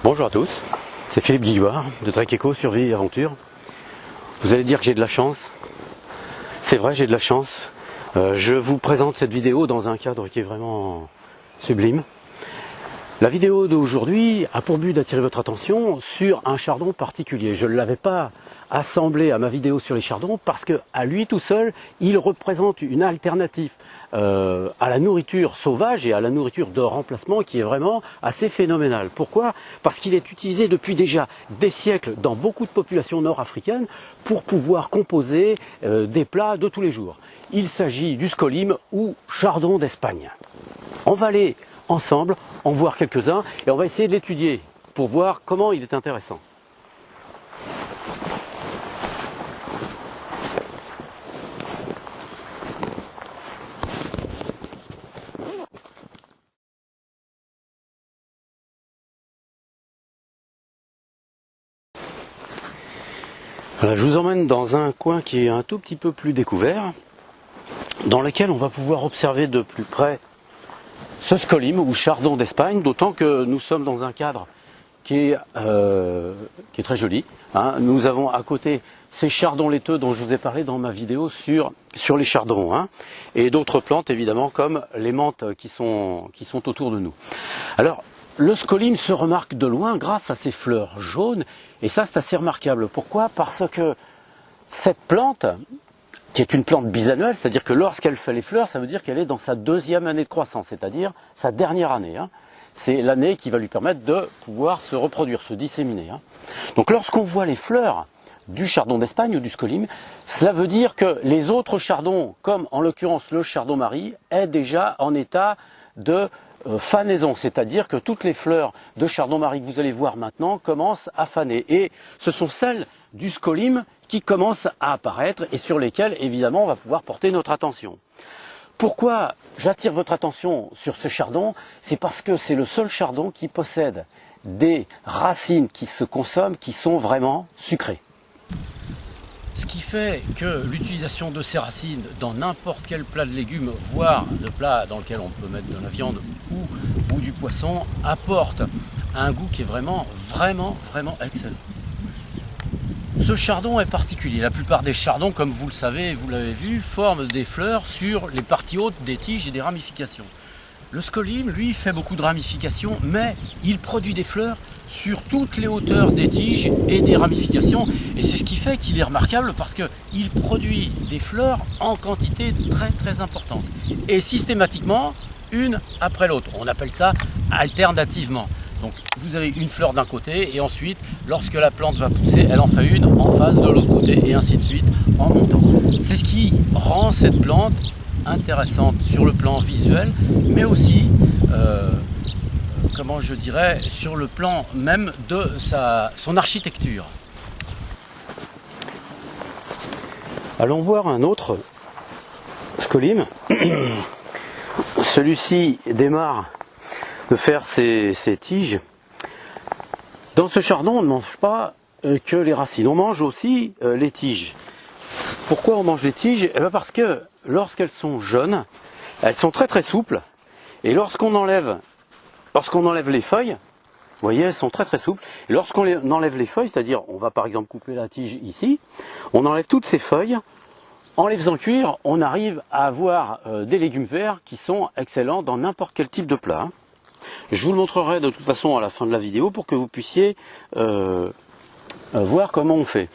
Bonjour à tous, c'est Philippe Guillouard de Trek Eco Survie et Aventure. Vous allez dire que j'ai de la chance. C'est vrai, j'ai de la chance. Je vous présente cette vidéo dans un cadre qui est vraiment sublime. La vidéo d'aujourd'hui a pour but d'attirer votre attention sur un chardon particulier. Je ne l'avais pas assemblé à ma vidéo sur les chardons parce qu'à lui tout seul, il représente une alternative à la nourriture sauvage et à la nourriture de remplacement qui est vraiment assez phénoménale. Pourquoi? Parce qu'il est utilisé depuis déjà des siècles dans beaucoup de populations nord-africaines pour pouvoir composer des plats de tous les jours. Il s'agit du scolyme ou chardon d'Espagne. On va aller ensemble en voir quelques-uns et on va essayer de l'étudier pour voir comment il est intéressant. Voilà, je vous emmène dans un coin qui est un tout petit peu plus découvert, dans lequel on va pouvoir observer de plus près ce scolyme ou chardon d'Espagne, d'autant que nous sommes dans un cadre qui est très joli. Hein. Nous avons à côté ces chardons laiteux dont je vous ai parlé dans ma vidéo sur les chardons, hein, et d'autres plantes évidemment comme les menthes qui sont autour de nous. Alors le scolyme se remarque de loin grâce à ses fleurs jaunes, et ça c'est assez remarquable. Pourquoi? Parce que cette plante, qui est une plante bisannuelle, c'est-à-dire que lorsqu'elle fait les fleurs, ça veut dire qu'elle est dans sa deuxième année de croissance, c'est-à-dire sa dernière année. Hein. C'est l'année qui va lui permettre de pouvoir se reproduire, se disséminer. Hein. Donc lorsqu'on voit les fleurs du chardon d'Espagne ou du scolyme, cela veut dire que les autres chardons, comme en l'occurrence le chardon-marie, est déjà en état de fanaison, c'est-à-dire que toutes les fleurs de chardon-marie que vous allez voir maintenant commencent à faner. Et ce sont celles du scolyme qui commencent à apparaître et sur lesquelles évidemment on va pouvoir porter notre attention. Pourquoi j'attire votre attention sur ce chardon? C'est parce que c'est le seul chardon qui possède des racines qui se consomment, qui sont vraiment sucrées. Ce qui fait que l'utilisation de ces racines dans n'importe quel plat de légumes, voire de plat dans lequel on peut mettre de la viande ou du poisson, apporte un goût qui est vraiment excellent. Ce chardon est particulier. La plupart des chardons, comme vous le savez, vous l'avez vu, forment des fleurs sur les parties hautes des tiges et des ramifications. Le scolyme, lui, fait beaucoup de ramifications, mais il produit des fleurs sur toutes les hauteurs des tiges et des ramifications. Et c'est ce qui fait qu'il est remarquable parce qu'il produit des fleurs en quantité très importante. Et systématiquement, une après l'autre. On appelle ça alternativement. Donc vous avez une fleur d'un côté et ensuite, lorsque la plante va pousser, elle en fait une en face de l'autre côté et ainsi de suite en montant. C'est ce qui rend cette plante intéressante sur le plan visuel, mais aussi, comment je dirais, sur le plan même de son architecture. Allons voir un autre scolyme. Celui-ci démarre de faire ses tiges. Dans ce chardon, on ne mange pas que les racines, on mange aussi les tiges. Pourquoi on mange les tiges? Eh bien parce que lorsqu'elles sont jeunes, elles sont très souples, et lorsqu'on enlève les feuilles, vous voyez, elles sont très souples, et lorsqu'on enlève les feuilles, c'est-à-dire on va par exemple couper la tige ici, on enlève toutes ces feuilles. En les faisant cuire, on arrive à avoir des légumes verts qui sont excellents dans n'importe quel type de plat. Je vous le montrerai de toute façon à la fin de la vidéo pour que vous puissiez voir comment on fait.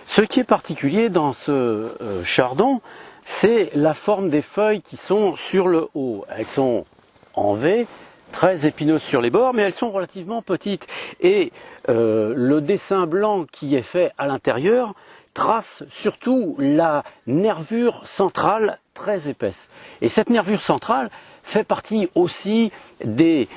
Ce qui est particulier dans ce chardon, c'est la forme des feuilles qui sont sur le haut. Elles sont en V, très épineuses sur les bords, mais elles sont relativement petites. Et le dessin blanc qui est fait à l'intérieur trace surtout la nervure centrale très épaisse. Et cette nervure centrale fait partie aussi des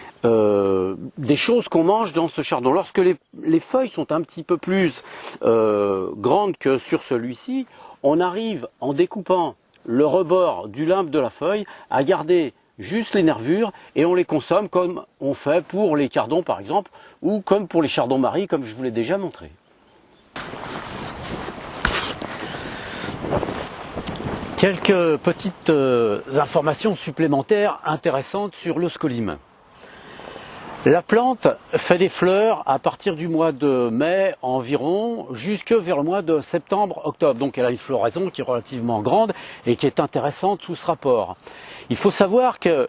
choses qu'on mange dans ce chardon. Lorsque les feuilles sont un petit peu plus grandes que sur celui-ci, on arrive, en découpant le rebord du limbe de la feuille, à garder juste les nervures et on les consomme comme on fait pour les cardons par exemple, ou comme pour les chardons-marie comme je vous l'ai déjà montré. Quelques petites informations supplémentaires intéressantes sur le scolyme. La plante fait des fleurs à partir du mois de mai environ jusque vers le mois de septembre-octobre. Donc elle a une floraison qui est relativement grande et qui est intéressante sous ce rapport. Il faut savoir que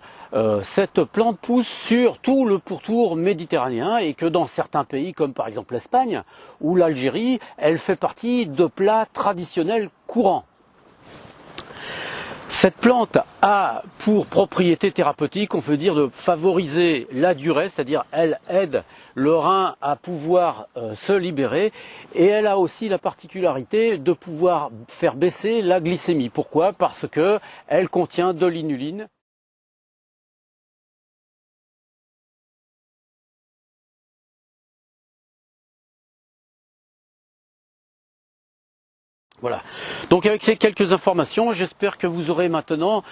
cette plante pousse sur tout le pourtour méditerranéen et que dans certains pays comme par exemple l'Espagne ou l'Algérie, elle fait partie de plats traditionnels courants. Cette plante a pour propriété thérapeutique, on peut dire, de favoriser la diurèse, c'est-à-dire elle aide le rein à pouvoir se libérer, et elle a aussi la particularité de pouvoir faire baisser la glycémie. Pourquoi? Parce que elle contient de l'inuline. Voilà. Donc avec ces quelques informations, j'espère que vous aurez maintenant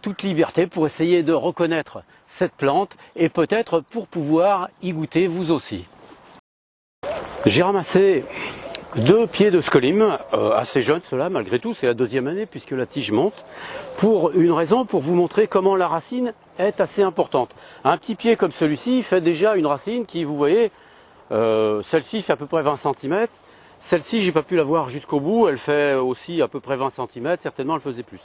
toute liberté pour essayer de reconnaître cette plante et peut-être pour pouvoir y goûter vous aussi. J'ai ramassé 2 pieds de scolyme, assez jeunes ceux-là malgré tout, c'est la 2e année puisque la tige monte, pour une raison, pour vous montrer comment la racine est assez importante. Un petit pied comme celui-ci fait déjà une racine qui, vous voyez, celle-ci fait à peu près 20 cm. Celle-ci, j'ai pas pu la voir jusqu'au bout, elle fait aussi à peu près 20 cm, certainement elle faisait plus.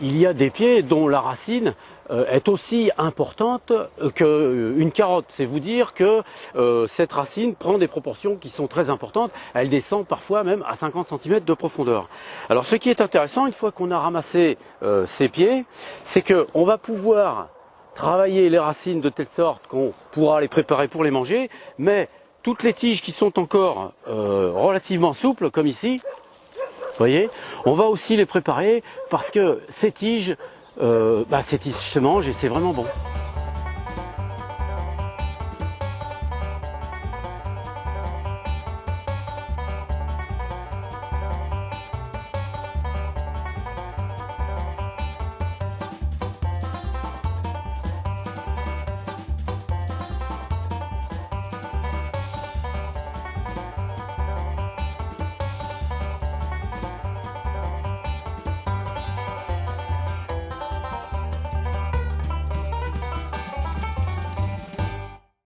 Il y a des pieds dont la racine est aussi importante qu'une carotte. C'est vous dire que cette racine prend des proportions qui sont très importantes, elle descend parfois même à 50 cm de profondeur. Alors ce qui est intéressant, une fois qu'on a ramassé ces pieds, c'est qu'on va pouvoir travailler les racines de telle sorte qu'on pourra les préparer pour les manger, mais toutes les tiges qui sont encore relativement souples, comme ici, vous voyez, on va aussi les préparer parce que ces tiges se mangent et c'est vraiment bon.